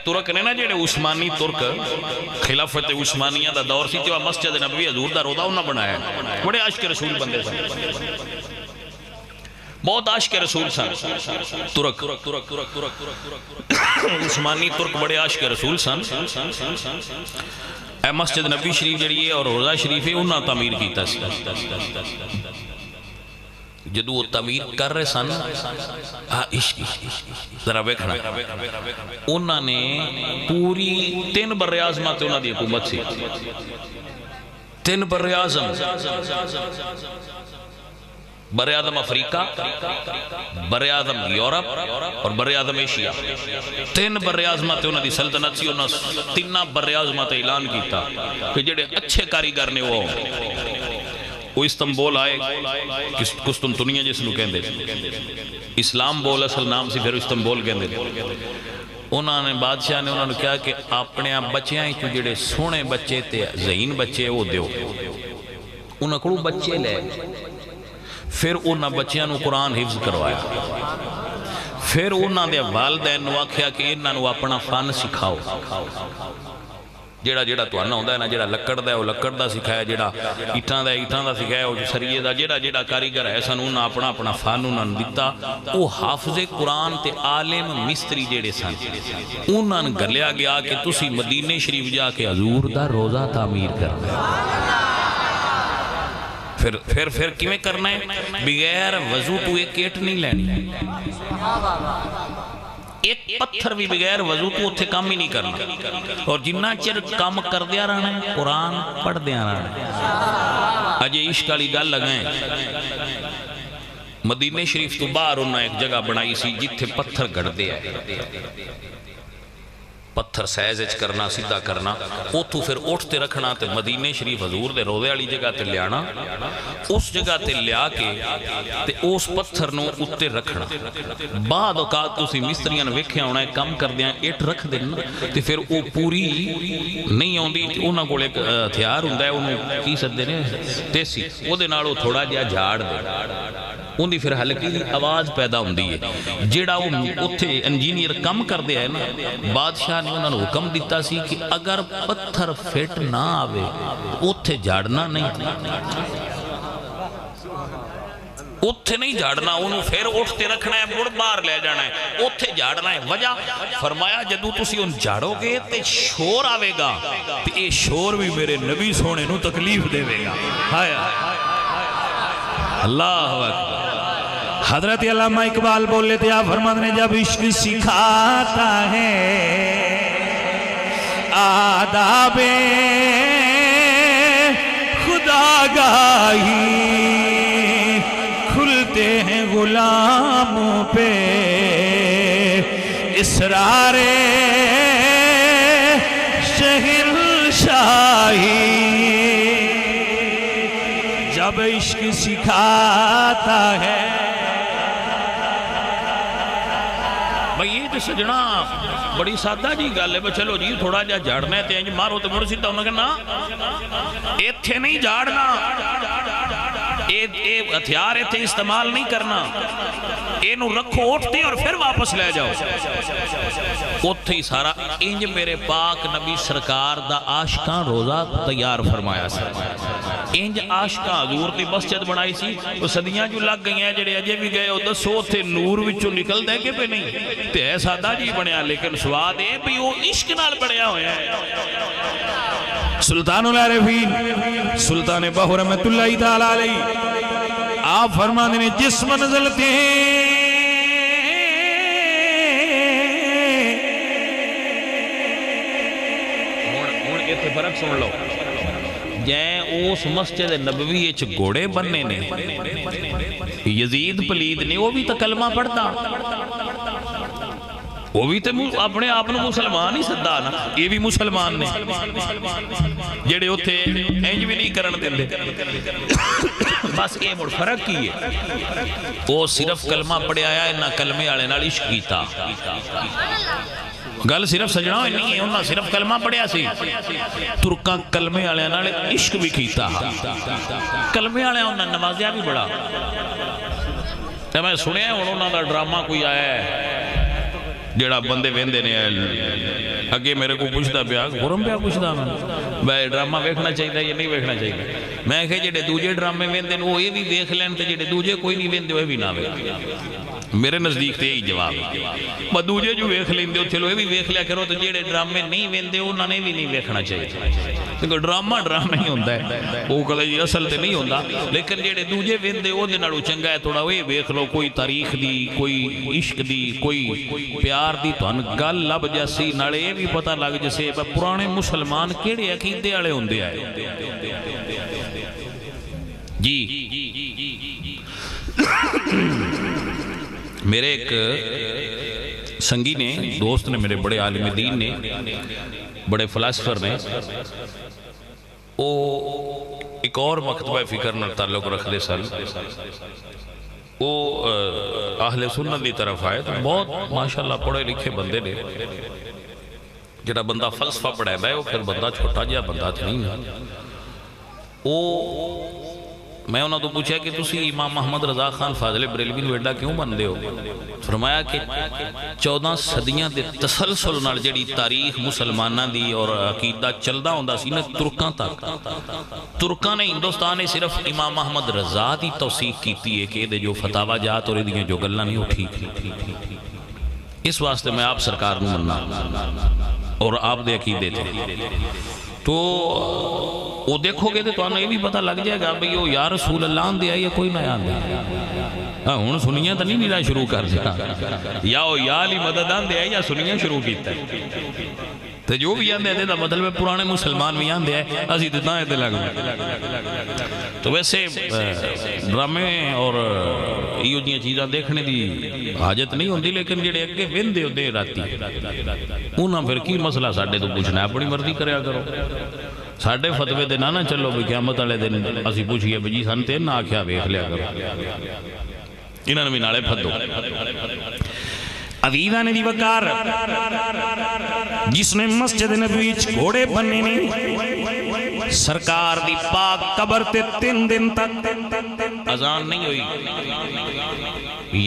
ترک نے نا جڑے عثمانی ترک خلافت عثمانیہ دا دور سی جو مسجد نبوی حضور دا روضہ انہاں بنایا بڑے عاشق رسول بندے سن بہت عاشق رسول سن ترک عثمانی ترک بڑے عاشق رسول سن اے مسجد نبی شریف جڑی ہے اور روضہ شریف ہے انہاں تعمیر کیتا سی جدو وہ تعمیر کر رہے سن عشق ذرا بیکھنا انہاں نے پوری 3 بر اعظم تے انہاں دی حکومت سی 3 بر اعظم بر اعظم افریقہ بر اعظم یورپ اور بر اعظم ایشیا 3 بر اعظم تے انہاں دی سلطنت سی انہاں 3 بر اعظم تے اعلان کیتا کہ جڑے اچھے کاریگر نے وہ استنبول آئے قسطنطنیہ جس نو کہندے اسلام بول اصل نام سی پھر استنبول کہندے انہوں نے بادشاہ نے انہوں نے کہا کہ اپنے بچیاں ہی جڑے سونے بچے تے ذہین بچے وہ دیو انہوں کو بچے لے پھر انہوں بچیاں نو قرآن حفظ کروایا پھر انہوں دے والدین نو آکھیا کہ انہوں نے اپنا فن سکھاؤ جیڑا جیڑا تو آنا ہوندہ ہے نا جیڑا لکڑ دا ہے وہ لکڑ دا سکھایا جیڑا ایٹھان دا ایٹھان دا سکھایا وہ سریے دا جیڑا جیڑا کاریگر ہے سن انہاں اپنا فن انہاں دیتا وہ حافظ قرآن تے عالم مستری جیڑے سن انہاں گلیا گیا کہ تسی مدینہ شریف جا کے حضور دا روضہ تعمیر کرنا ہے پھر کیویں کرنا ہے بغیر وضو تو ایک کیٹ نہیں لینی ایک پتھر بھی بغیر وضو تو اتھے کام ہی نہیں کرنا اور جنہ چر کام کر دیا رہنا ہے قرآن پڑھ دیا رہنا ہے اجے عشق والی گل لگائیں مدینہ شریف تو باہر انہوں نے ایک جگہ بنائی سی جتھے پتھر گڑ دیا ہے پتھر سیزج کرنا سیدھا کرنا اتھو پھر اٹھتے رکھنا تے مدینہ شریف حضور دے روضے والی جگہ تے لیانا اس جگہ تے لیا کے تے اس پتھر نو اتے رکھنا بعد اوقات تسی مستریاں نے ویکھیا ہونا ہے کم کر دیاں اٹ رکھ دینا تے پھر وہ پوری نہیں ہوندی انہاں کول ایک ہتھیار ہوندا ہے انہوں کی سدے نے تیسی او دے نال او تھوڑا جہا جھاڑ دے اندھی پھر ہلکی آواز پیدا ہوندی ہے جیڑا وہ اتھے انجینئر کم کر دیا ہے نا بادشاہ نے انہوں نے حکم دیتا سی کہ اگر پتھر فٹ نہ آوے اتھے جھاڑنا نہیں اتھے نہیں جھاڑنا انہوں پھر اٹھتے رکھنا ہے مڑ باہر لے جانا ہے اتھے جھاڑنا ہے وجہ فرمایا جدو تسی ان جھاڑو گے تے شور آوے گا تے یہ شور بھی میرے نبی سونے نو تکلیف دے گا ہائے اللہ اکبر حضرت علامہ اقبال بولے تھے آپ فرماتے ہیں جب عشق سکھاتا ہے آداب خداگاہی کھلتے ہیں غلاموں پہ اسرار شہنشاہی جب عشق سکھاتا ہے بھئی یہ جو سجنہ بڑی سادہ جی گل ہے چلو جی تھوڑا جا جھاڑنا ہے تینج مارو تو مڑ سیدھا انہوں نے کہنا ایتھے نہیں جھاڑنا ہتھیار ایتھے استعمال نہیں کرنا اینو رکھو اٹھتے اور پھر واپس لے جاؤ اتھے ہی سارا انج میرے پاک نبی سرکار دا عاشقاں روزہ تیار فرمایا سا انج عاشقاں حضور دی مسجد بنائی سی وہ صدیاں جو لگ گئی ہیں جڑے اجے بھی گئے ہو دسو تھے نور وچوں نکل دے کے پہ نہیں تے ہے سادہ جی بنیا لیکن سواد ہے بھی وہ عشق نال بڑھیا ہویا ہے سلطان العارفین سلطان بہو رحمت اللہ تعالیٰ علیہ آپ فرمانے نے جس منزل تے فرق سن لو جائیں اس مسجد نبوی اچھ گھوڑے بننے نے یزید پلید نے وہ بھی تو کلمہ پڑھتا وہ بھی تو اپنے آپنوں مسلمان ہی صدا نا یہ بھی مسلمان نے جڑے ہوتے اینج بھی نہیں کرن دے بس یہ مڑ فرق کی ہے وہ صرف کلمہ پڑھے آیا ہے نہ کلمے آلے نال عشق کیتا گل صرف سجنا ہوئی نہیں ہے انہاں صرف کلمہ پڑھیا سی ترکاں کلمے آلے نال عشق بھی کیتا کلمے آلے انہاں نوازیا بھی بڑا میں سنے ہیں انہوں نے ڈرامہ کوئی آیا ہے جڑا بندے ویندے نے اگے میرے کو پوچھتا پیا غرم پیا پوچھتا میں ڈرامہ ویکھنا چاہیے یا نہیں ویکھنا چاہیے میں کہ جڑے دوجے ڈرامے ویندے نے وہ یہ بھی ویکھ لین تے جڑے دوجے کوئی نہیں ویندے وہ بھی نہ ویکھ میرے نزدیک تے یہی جواب ہے دوجے جو ویکھ لیندے ہو چلو یہ بھی ویکھ لیا کرو تو جڑے ڈرامے نہیں ویندے انہاں نے بھی نہیں ویکھنا چاہیے کیونکہ ڈرامہ ڈرامہ ہی ہوندا ہے وہ کدی اصل تے نہیں ہوندا لیکن جڑے دوجے ویندے او دے نالوں چنگا ہے تھوڑا وہ ویکھ لو کوئی تاریخ دی کوئی عشق دی کوئی پیار دی تہن گل لب جاسی نالے یہ بھی پتہ لگ جسے پرانے مسلمان کیڑے عقیدے والے ہوندے آئے جی میرے ایک سنگی نے دوست نے میرے بڑے عالم دین نے بڑے فلاسفر نے وہ ایک اور مکتبہ فکر نال تعلق رکھ دے سن وہ اہل سنت دی طرف آئے تو بہت ماشاءاللہ پڑھے لکھے بندے نے جڑا بندہ فلسفہ پڑھائے ہے وہ پھر بندہ چھوٹا جہا بندہ تو نہیں ہے وہ میں انہوں تو پوچھا کہ تسی امام محمد رضا خان فاضل بریلوی نو ایڈا کیوں بندے ہو فرمایا کہ 14 صدیاں دے تسلسل نال جڑی تاریخ مسلماناں دی اور عقیدہ چلدا ہوندا سی نا ترکاں تک ترکاں نے ہندوستان نے صرف امام محمد رضا دی توثیق کیتی ہے کہ دے جو فتاوا جات اور دیاں جو گلاں نہیں وہ ٹھیک اس واسطے میں آپ سرکار نو مننا اور آپ دے عقیدے تھے تو وہ دیکھو گے تو انہیں یہ بھی پتہ لگ جائے گا بھئی وہ یا رسول اللہ آن دیا یا کوئی نہ آن دیا ہون سنیاں تو نہیں نیرا شروع کر دیا یا وہ یا علی مدد آن دیا یا سنیاں شروع کیتا ہے تو جو بھی آن دیا مطلب پرانے مسلمان بھی آن دیا ہے اسی تتنا ہے لگ تو ویسے ڈرامے اور یہ جیاں چیزاں دیکھنے دی حاجت نہیں ہوندی لیکن جڑے اگے ویندے ہوندے راتی انہاں پھر کی مسئلہ ساڈے تو پوچھنا ہے اپنی مرضی کریا کرو ساڈے فتوے دے نہ چلو بھی قیامت والے دن اسی پوچھئے بھی جی سن تے نہ آکھیا ویکھ لیا کرو انہاں نے بھی نالے پھدو عزیزہ نے دی وقار جس نے مسجد نبوی گھوڑے بننے نے سرکار دی پاک قبر تے 3 دن تک اذان نہیں ہوئی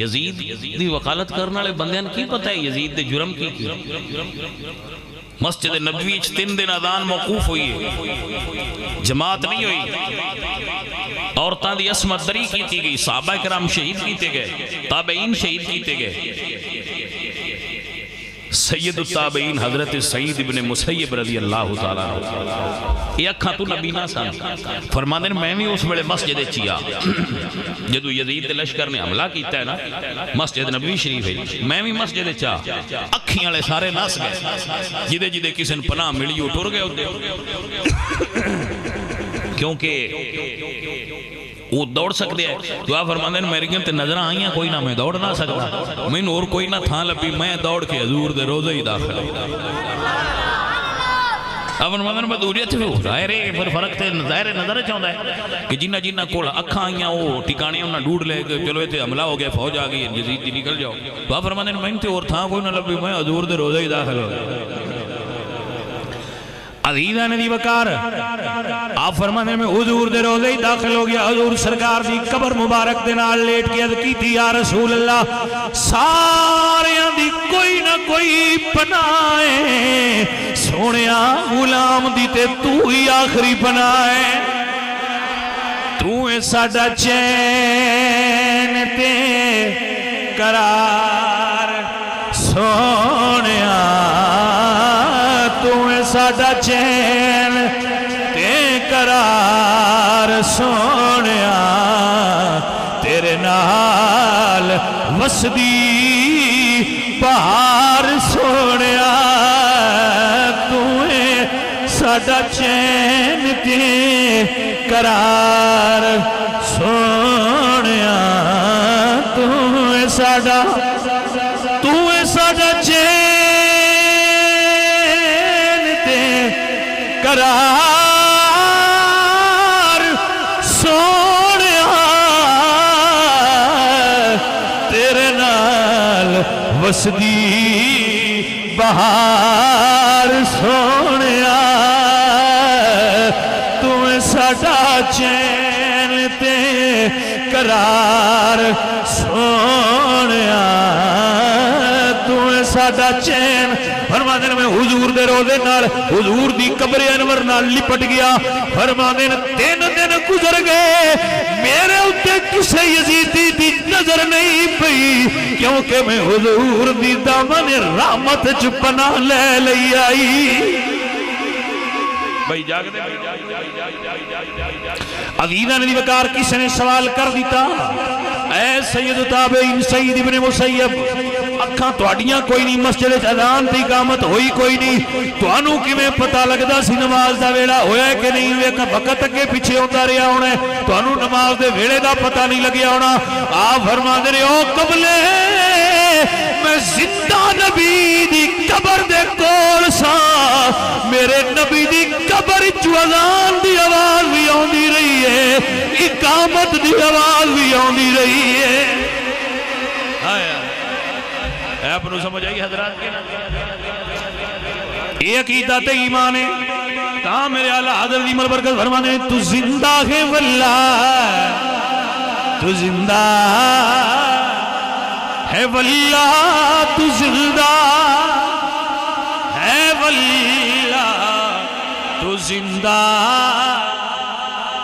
یزید دی وکالت کرنے والے بندیاں کی پتہ ہے یزید دے جرم کی مسجد نبوی 3 دن اذان موقوف ہوئی ہے جماعت نہیں ہوئی عورتاں دی عصمت دری کیتی گئی صحابہ کرام شہید کیتے گئے تابعین شہید کیتے گئے سید التابعین حضرت سعید ابن مسیب رضی اللہ تعالیٰ یہ اکھاں تو نبی نہ سن فرماندے میں بھی اس ویلے مسجد چیا جدو یزید لشکر نے حملہ کیتا ہے نا مسجد نبوی شریف ہے میں بھی مسجد چا اکھیاں والے سارے نس گئے جدے جدے کسی نے پناہ ملی وہ ٹر گئے کیونکہ وہ دوڑ سکتے ہیں تو آپ فرماندے ہیں میری گنتے نظر آئیاں کوئی نہ میں دوڑ نہ سکتا میں اور کوئی نہ تھا لبی میں دوڑ کے حضور دے روزہ ہی داخل آپ فرماندے ہیں بدوریت بھی ہو ظاہر ہے پھر فرق تے ظاہر نظر چاہتا ہے کہ جنہ جنہ کول اکھاں آئیاں وہ ٹھکانے انہاں ڈھونڈ لے کہ چلو یہ حملہ ہو گیا فوج آ گئی یزید دی نکل جاؤ تو آپ فرماندے ہیں میں تے اور تھا کوئی نہ لبی میں حضور دے روزہ ہی داخل ہو عزیزہ نے دی وقار آپ فرمانے میں حضور دے روزے ہی داخل ہو گیا حضور سرکار دی قبر مبارک دے نال لیٹ کے عرض کی تھی یا رسول اللہ ساریاں دی کوئی نہ کوئی پناہے سونیا غلام دی تے تو ہی آخری پناہے تو اے ساڈا چین تے قرار سونیا ساڈا چین تے قرار سونیا تیرے نال وسدی بہار سونیا تُویں ساڈا چین تے قرار سونیا تُویں ساڈا چین قرار سونیا تیرے نال وسدی بہار سونیا تُویں ساڈا چین تے قرار سونیا تُویں ساڈا چین فرماندے میں حضور دے روزے نال حضور دی قبر انور نال لپٹ گیا فرماندے 3 دن گزر گئے میرے اوتے کسے یزیدی دی نظر نہیں پئی کیونکہ میں حضور دی دامن رحمت چ پناہ لے لئی آئی بھائی جاگ دے عزیزاں نے وقار کسی نے سوال کر دیتا اے سید تابعین سید ابن مسیب اکھاں تواڈیاں کوئی نہیں مسجد اذان دی اقامت ہوئی کوئی نہیں تانوں کیویں پتہ لگدا سی نماز دا ویلا ہویا ہے کہ نہیں ہویا وقت اگے پیچھے ہوندا رہیا ہونا ہے تانوں نماز دے ویلے دا پتہ نہیں لگیا ہونا آپ فرماندے نے او قبلے میں زندہ نبی دی قبر دے کول سا میرے نبی دی قبر چ اذان دی آواز بھی آندی رہی ہے اقامت دی آواز بھی آندی رہی ہے آپ نے سمجھ آئی حضرات کے یہ عقیدہ تے ایمان ہے کہاں میرے اعلیٰ حضرت عمر برکت فرمانے تو زندہ ہے واللہ تو زندہ ہے واللہ تو زندہ ہے واللہ تو زندہ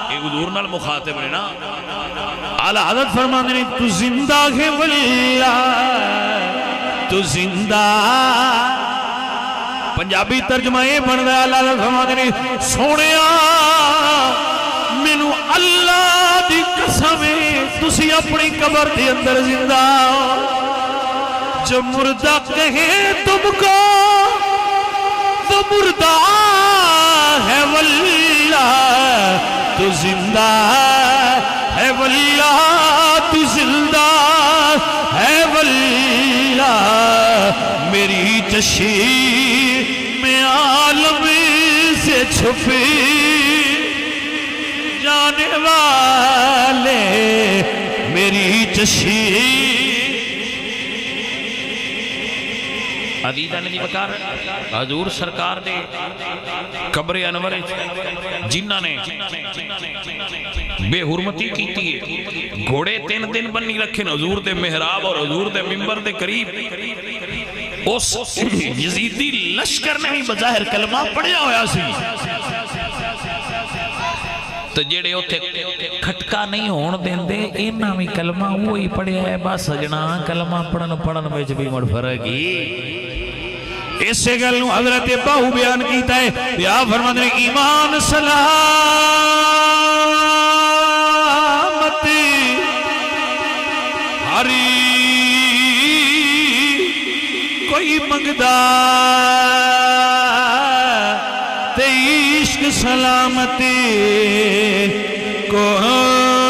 ایک حضور نال مخاطب ہے نا اعلیٰ حضرت فرمانے نے تو زندہ ہے واللہ تو زندہ پنجابی ترجمہ یہ بن رہا اللہ حضرت فرمانے نے سونیا مینو اللہ دی قسم تسی اپنی قبر دے اندر زندہ جو مردہ کہے تم کو وہ مردہ ہے واللہ تو زندہ ہے واللہ تو زندہ ہے واللہ میری تشریح میں عالم سے چھپی جانے والے میری تشریح عزیزہ نے بکار حضور سرکار دے قبر انور جنہ نے بے حرمتی کیتی ہے گھوڑے 3 دن بنی رکھیں حضور دے محراب اور حضور دے منبر دے قریب اس یزیدی لشکر نے ہی بظاہر کلمہ پڑھیا ہویا سی تو جیڑے ہوتے کھٹکا نہیں ہون دیں دے اینا میں کلمہ وہی پڑھیا ہے بس سجنا کلمہ پڑھن میں بھی مڑ فرقی اس سے گلوں حضرت باہو بیان کیتا ہے یا فرماتے ہیں ایمان سلامتی ہری کوئی منگدا تے عشق سلامتی کوئی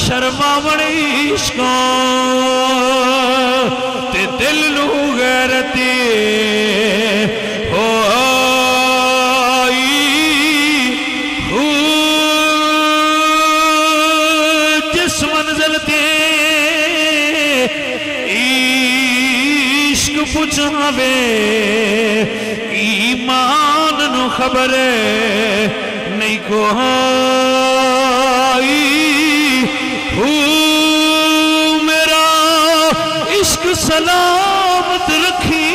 شرماوڑی عشقوں تے دل نو غیرتی جس منزل تے عشق پچھاوے ایمان نو خبر نہیں کوئی میرا عشق سلامت رکھی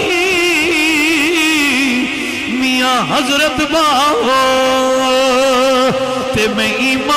میاں حضرت باہو تے میں ایمان